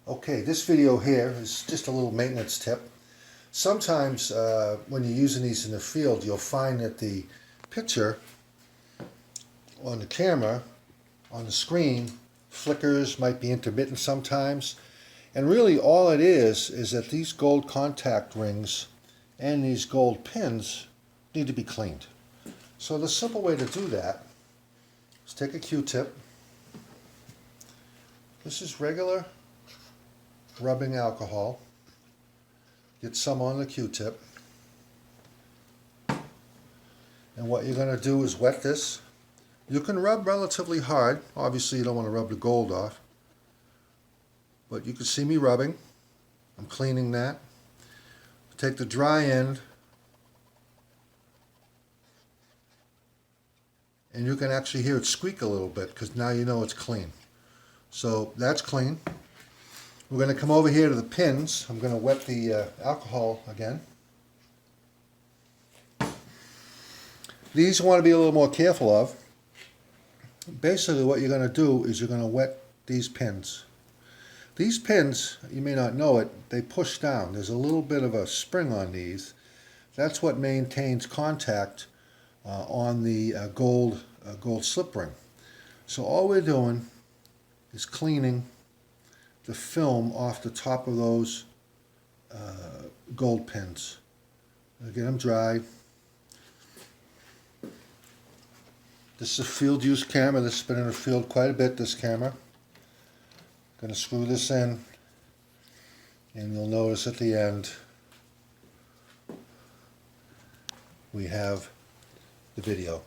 Okay, this video here is just a little maintenance tip. Sometimes when you're using these in the field, you'll find that the picture on the camera, on the screen, flickers, might be intermittent sometimes. And really all it is that these gold contact rings and these gold pins need to be cleaned. So the simple way to do that is take a Q-tip. This is regular rubbing alcohol. Get some on the Q-tip. And what you're going to do is wet this. You can rub relatively hard. Obviously you don't want to rub the gold off. But you can see me rubbing. I'm cleaning that. Take the dry end and you can actually hear it squeak a little bit because now you know it's clean. So that's clean. We're going to come over here to the pins. I'm going to wet the alcohol again. These you want to be a little more careful of. Basically what you're going to do is you're going to wet these pins. These pins, you may not know it, they push down. There's a little bit of a spring on these. That's what maintains contact on the gold slip ring. So all we're doing is cleaning the film off the top of those gold pins. Get them dry. This is a field use camera. This has been in the field quite a bit, this camera. Going to screw this in, and you'll notice at the end we have the video.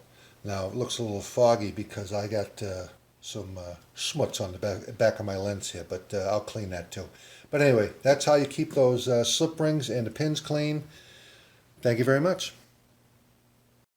Now it looks a little foggy because I got some schmutz on the back of my lens here, but I'll clean that too. But anyway, that's how you keep those slip rings and the pins clean. Thank you very much.